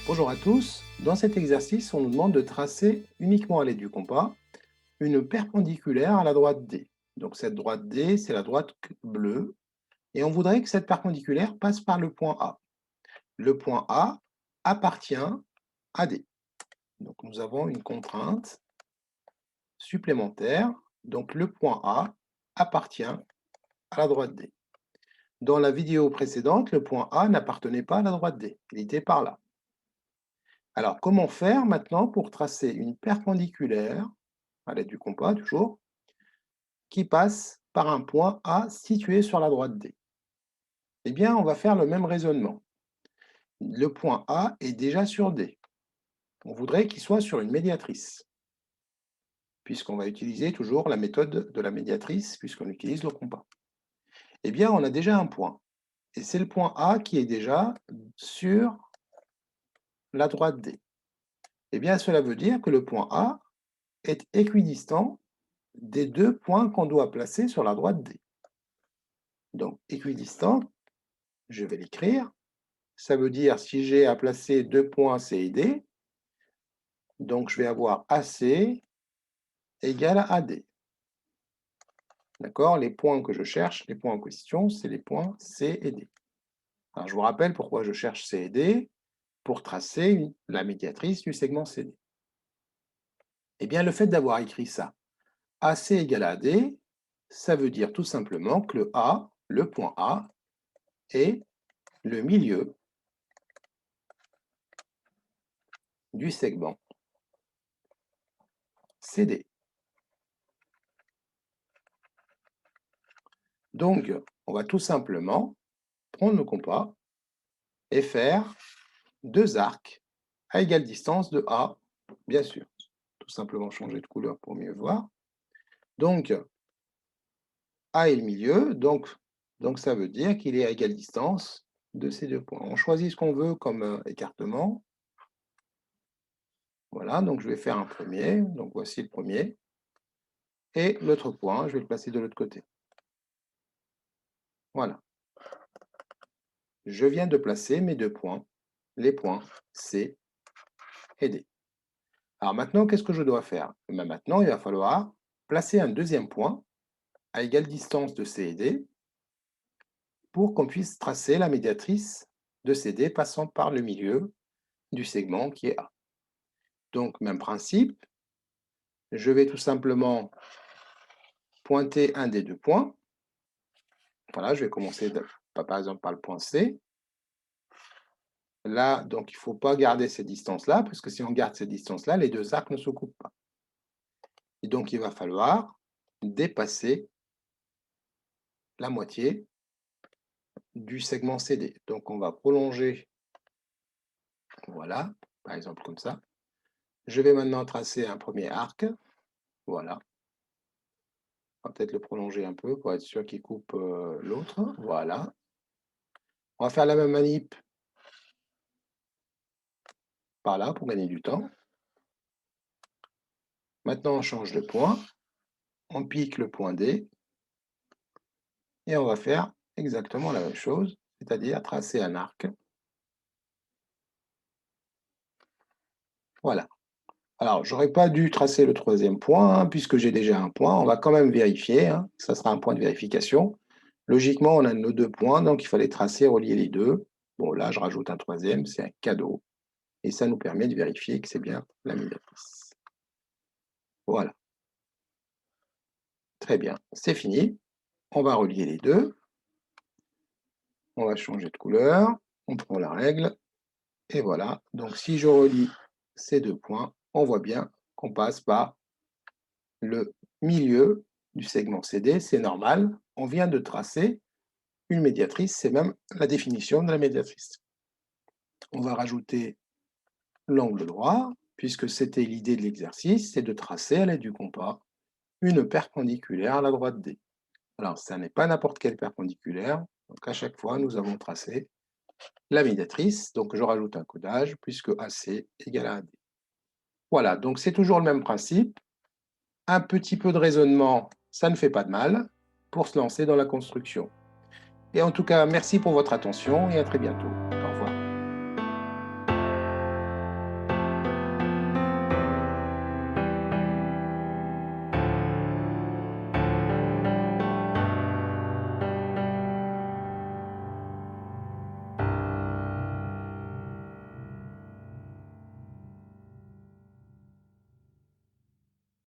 Bonjour à tous, dans cet exercice, on nous demande de tracer uniquement à l'aide du compas une perpendiculaire à la droite D. Donc cette droite D, c'est la droite bleue, et on voudrait que cette perpendiculaire passe par le point A. Le point A appartient à D. Donc nous avons une contrainte supplémentaire, donc le point A appartient à la droite D. Dans la vidéo précédente, le point A n'appartenait pas à la droite D, il était par là. Alors, comment faire maintenant pour tracer une perpendiculaire, à l'aide du compas toujours, qui passe par un point A situé sur la droite D? Eh bien, on va faire le même raisonnement. Le point A est déjà sur D. On voudrait qu'il soit sur une médiatrice, puisqu'on va utiliser toujours la méthode de la médiatrice, puisqu'on utilise le compas. Eh bien, on a déjà un point, et c'est le point A qui est déjà sur la droite D. Eh bien, cela veut dire que le point A est équidistant des deux points qu'on doit placer sur la droite D. Donc, équidistant, je vais l'écrire. Ça veut dire si j'ai à placer deux points C et D, donc je vais avoir AC égale à AD. D'accord? Les points que je cherche, les points en question, c'est les points C et D. Alors, je vous rappelle pourquoi je cherche C et D, pour tracer la médiatrice du segment CD. Eh bien, le fait d'avoir écrit ça, AC égale à AD, ça veut dire tout simplement que le point A, est le milieu du segment CD. Donc, on va tout simplement prendre le compas et faire deux arcs à égale distance de A, bien sûr. Tout simplement changer de couleur pour mieux voir. Donc, A est le milieu, donc ça veut dire qu'il est à égale distance de ces deux points. On choisit ce qu'on veut comme écartement. Voilà, donc je vais faire un premier, donc voici le premier. Et l'autre point, je vais le placer de l'autre côté. Voilà. Je viens de placer mes deux points, les points C et D. Alors maintenant, qu'est-ce que je dois faire? Maintenant, il va falloir placer un deuxième point à égale distance de C et D pour qu'on puisse tracer la médiatrice de CD passant par le milieu du segment qui est A. Donc, même principe, je vais tout simplement pointer un des deux points. Voilà, je vais commencer par exemple par le point C. Là, donc, il ne faut pas garder cette distance-là, parce que si on garde cette distance-là, les deux arcs ne se coupent pas. Et donc, il va falloir dépasser la moitié du segment CD. Donc, on va prolonger, voilà, par exemple comme ça. Je vais maintenant tracer un premier arc, voilà. On va peut-être le prolonger un peu pour être sûr qu'il coupe l'autre, voilà. On va faire la même manip par là pour gagner du temps. Maintenant, on change de point, on pique le point D, et on va faire exactement la même chose, c'est-à-dire tracer un arc. Voilà. Alors, j'aurais pas dû tracer le troisième point, hein, puisque j'ai déjà un point. On va quand même vérifier, hein, ça sera un point de vérification. Logiquement, on a nos deux points, donc il fallait tracer, relier les deux. Bon, là, je rajoute un troisième, c'est un cadeau. Et ça nous permet de vérifier que c'est bien la médiatrice. Voilà. Très bien, c'est fini. On va relier les deux. On va changer de couleur. On prend la règle. Et voilà. Donc, si je relie ces deux points, on voit bien qu'on passe par le milieu du segment CD. C'est normal. On vient de tracer une médiatrice. C'est même la définition de la médiatrice. On va rajouter l'angle droit, puisque c'était l'idée de l'exercice, c'est de tracer à l'aide du compas une perpendiculaire à la droite D. Alors, ça n'est pas n'importe quelle perpendiculaire, donc à chaque fois, nous avons tracé la médiatrice, donc je rajoute un codage, puisque AC égale à AD. Voilà, donc c'est toujours le même principe. Un petit peu de raisonnement, ça ne fait pas de mal pour se lancer dans la construction. Et en tout cas, merci pour votre attention et à très bientôt.